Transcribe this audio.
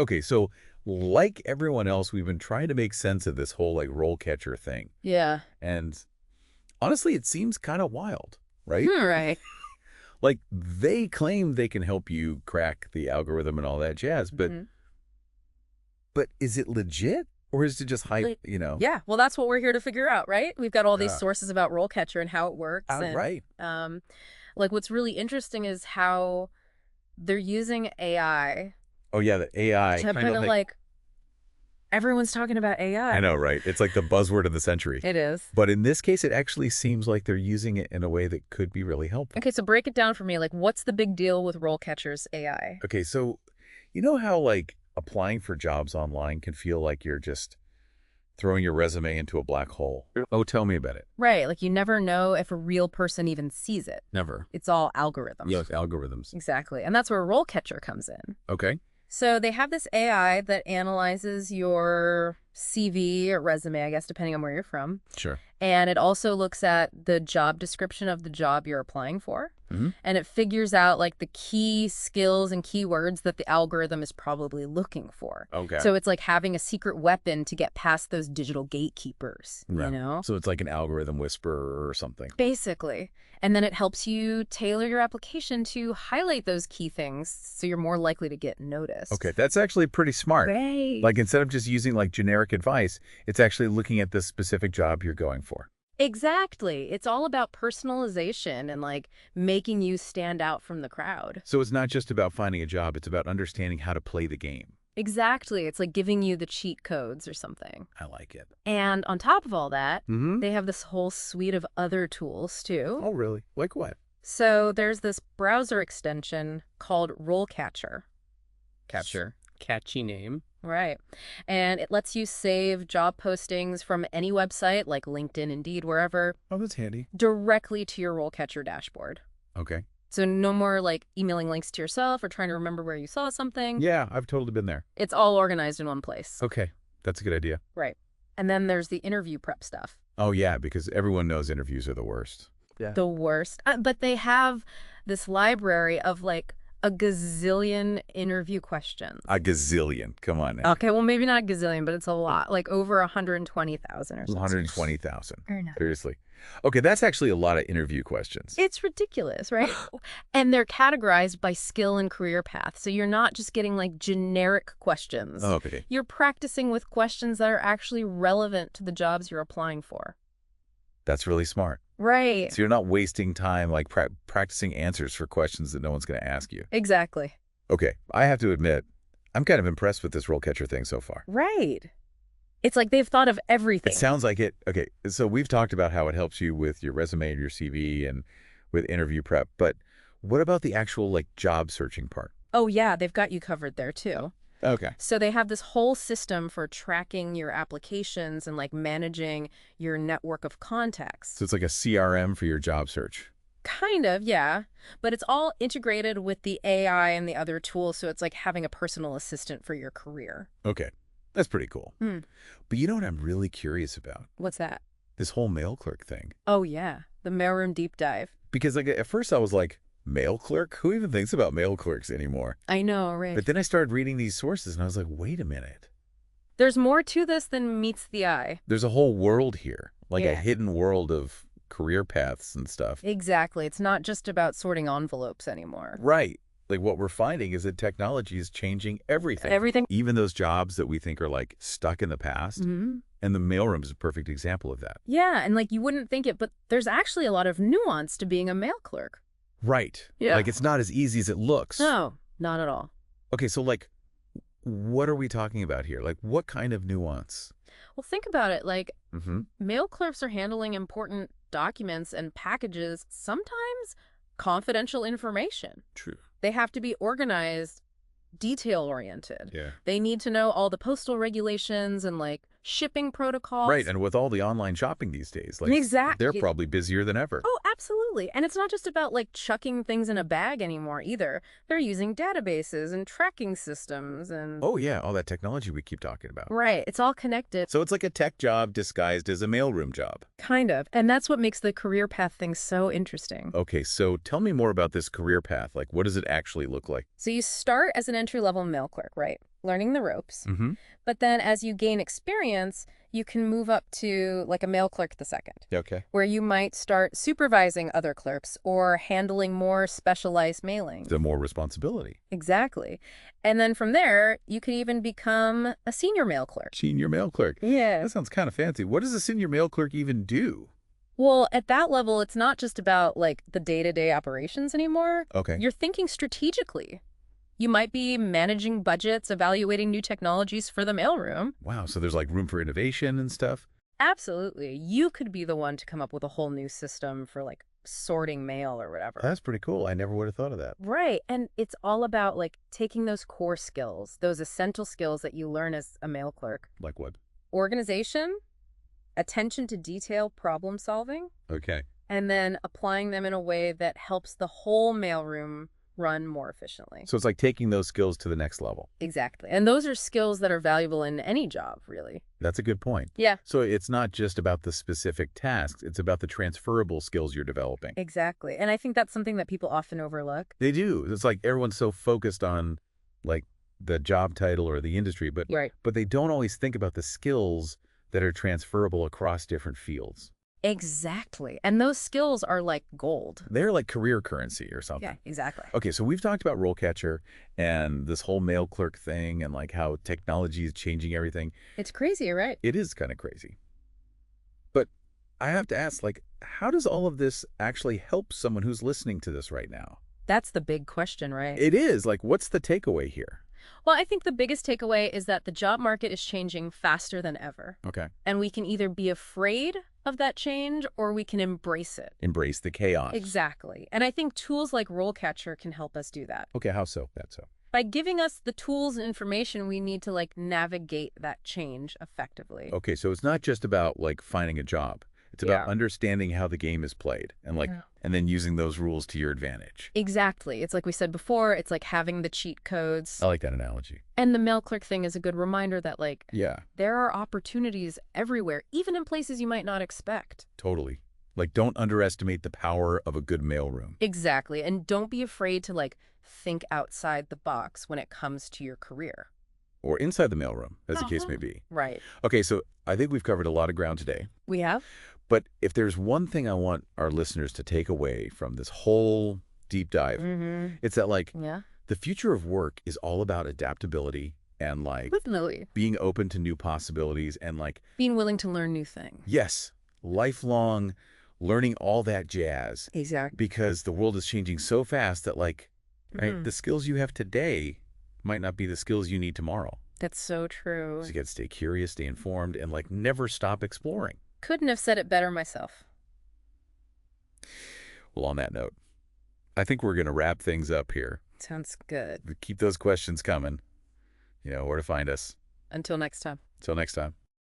Okay, so like everyone else, we've been trying to make sense of this whole like role catcher thing. Yeah. And honestly, it seems kind of wild, right? Right. Like they claim they can help you crack the algorithm and all that jazz, but Hmm. is it legit or is it just hype, Like, you know? yeah. Well, that's what we're here to figure out, right? We've got all these sources about RoleCatcher and how it works, and Right. like what's really interesting is how they're using AI Oh yeah, the AI to kind kind of of like like everyone's talking about I AI. know, right? It's like the buzzword of the century. It is. But in this case, it actually seems like they're using it in a way that could be really helpful. Okay, so break it down for me. Like, what's the big deal with RoleCatcher's AI? Okay, so you know how like applying for jobs online can feel like you're just throwing your resume into a black hole? Oh, tell me about it. Right, like you never know if a real person even sees it. Never. It's all algorithm. Yes, algorithms. Exactly. And that's where RoleCatcher comes in. Okay. So they have this AI that analyzes your CV or resume, I guess, depending on where you're from. Sure. And it also looks at the job description of the job you're applying for. Hmm. And it figures out like the key skills and keywords that the algorithm is probably looking for. Okay. So it's like having a secret weapon to get past those digital gatekeepers, Yeah. you know? So it's like an algorithm whisperer or something. Basically. And then it helps you tailor your application to highlight those key things so you're more likely to get noticed. Okay, that's actually pretty smart. Right. Like instead of just using like generic advice, it's actually looking at the specific job you're going for. Exactly. It's all about personalization and like making you stand out from the crowd. So it's not just about finding a job, it's about understanding how to play the game. Exactly. It's like giving you the cheat codes or something. I like it. And on top of all that, Mm-hmm. they have this whole suite of other tools too. Oh, really? Like what? So there's this browser extension called RoleCatcher. Catcher. Catchy name. Right. And it lets you save job postings from any website like LinkedIn, Indeed, wherever, Oh, that's handy. directly to your RoleCatcher dashboard. Okay. So no more like emailing links to yourself or trying to remember where you saw something. Yeah, I've totally been there. It's all organized in one place. Okay, that's a good idea. Right. And then there's the interview prep stuff. Oh, yeah, because everyone knows interviews are the worst. Yeah. The worst. But they have this library of like a gazillion interview questions. A gazillion. Come on now. Okay, well, maybe not a gazillion, but it's a lot. Like over 120,000 or something. 120,000. Or not. Seriously. Okay, that's actually a lot of interview questions. It's ridiculous, right? And they're categorized by skill and career path. So you're not just getting like generic questions. Okay. You're practicing with questions that are actually relevant to the jobs you're applying for. That's really smart. Right. So you're not wasting time like practicing answers for questions that no one's going to ask you. Exactly. Okay, I have to admit, I'm kind of impressed with this role catcher thing so far. Right. It's like they've thought of everything. It sounds like it. Okay, so we've talked about how it helps you with your resume and your CV and with interview prep, but what about the actual like job searching part? Oh, yeah, they've got you covered there too. Okay. So they have this whole system for tracking your applications and like managing your network of contacts. So it's like a CRM for your job search. Kind of, yeah. But it's all integrated with the AI and the other tools, so it's like having a personal assistant for your career. Okay, that's pretty cool. Hmm. But you know what I'm really curious about? What's that? This whole mail clerk thing. Oh, yeah. The mailroom deep dive. Because like at first I was like, mail clerk? Who even thinks about mail clerks anymore? I know, right? But then I started reading these sources and I was like, wait a minute. There's more to this than meets the eye. There's a whole world here, like a Yeah. hidden world of career paths and stuff. Exactly. It's not just about sorting envelopes anymore. Right. Like what we're finding is that technology is changing everything. Everything. Even those jobs that we think are like stuck in the past. Mm-hmm. And the mailroom is a perfect example of that. Yeah, and like you wouldn't think it, but there's actually a lot of nuance to being a mail clerk. Right. Yeah. Like it's not as easy as it looks. No, not at all. Okay, so like, what are we talking about here? Like what kind of nuance? Well, think about it. Like, Mm-hmm. mail clerks are handling important documents and packages, sometimes confidential information. True. They have to be organized, detail-oriented. Yeah. They need to know all the postal regulations and, like, shipping protocols. Right, and with all the online shopping these days, like Exactly. they're probably busier than ever. Oh, absolutely. And it's not just about, like, chucking things in a bag anymore, either. They're using databases and tracking systems and... Oh yeah, all that technology we keep talking about. Right. It's all connected. So it's like a tech job disguised as a mailroom job. Kind of. And that's what makes the career path thing so interesting. Okay, so tell me more about this career path. Like, what does it actually look like? So you start as an entry-level mail clerk, right? learning the ropes. Mm-hmm. But then as you gain experience, you can move up to like a mail clerk the second, Okay. where you might start supervising other clerks or handling more specialized mailings. The more responsibility. Exactly. And then from there, you could even become a senior mail clerk. Senior mail clerk. Yeah. That sounds kind of fancy. What does a senior mail clerk even do? Well, at that level, it's not just about like the day-to-day operations anymore. Okay. You're thinking strategically. You might be managing budgets, evaluating new technologies for the mailroom. Wow, so there's like room for innovation and stuff? Absolutely. You could be the one to come up with a whole new system for like sorting mail or whatever. That's pretty cool. I never would have thought of that. Right. And it's all about like taking those core skills, those essential skills that you learn as a mail clerk. Like what? Organization, attention to detail, problem solving, Okay. and then applying them in a way that helps the whole mailroom run more efficiently. So it's like taking those skills to the next level. Exactly. And those are skills that are valuable in any job, really. That's a good point. Yeah, So it's not just about the specific tasks, it's about the transferable skills you're developing. exactly. And I think that's something that people often overlook. They do. It's like everyone's so focused on like the job title or the industry, but Right. they don't always think about the skills that are transferable across different fields. Exactly. And those skills are like gold. They're like career currency or something. Yeah, exactly. Okay, so we've talked about RoleCatcher and this whole mail clerk thing and like how technology is changing everything. It's crazy, right? It is kind of crazy. But I have to ask, like, how does all of this actually help someone who's listening to this right now? That's the big question, right? It is. Like, what's the takeaway here? Well, I think the biggest takeaway is that the job market is changing faster than ever. Okay. And we can either be afraid of that change or we can embrace it. Embrace the chaos. Exactly. And I think tools like RoleCatcher can help us do that. Okay, how so? That's so. By giving us the tools and information we need to like navigate that change effectively. Okay, so it's not just about like finding a job. It's about Yeah. understanding how the game is played and like Yeah. and then using those rules to your advantage. Exactly. It's like we said before, it's like having the cheat codes. I like that analogy. And the mail clerk thing is a good reminder that like Yeah, there are opportunities everywhere, even in places you might not expect. totally. Like, don't underestimate the power of a good mailroom. Exactly. And don't be afraid to like think outside the box when it comes to your career. Or inside the mailroom, as the case may be. Right. Okay, so I think we've covered a lot of ground today. We have? But if there's one thing I want our listeners to take away from this whole deep dive, Mm-hmm. it's that, like, Yeah. the future of work is all about adaptability and, like, Definitely. being open to new possibilities and, like, Being willing to learn new things. yes, lifelong learning all that jazz. Exactly. Because the world is changing so fast that, like, right, Mhm. the skills you have today might not be the skills you need tomorrow. That's so true. So you got to stay curious, stay informed, and, like, never stop exploring. Couldn't have said it better myself. Well, on that note, I think we're going to wrap things up here. Sounds good. Keep those questions coming. You know where to find us. Until next time. Till next time.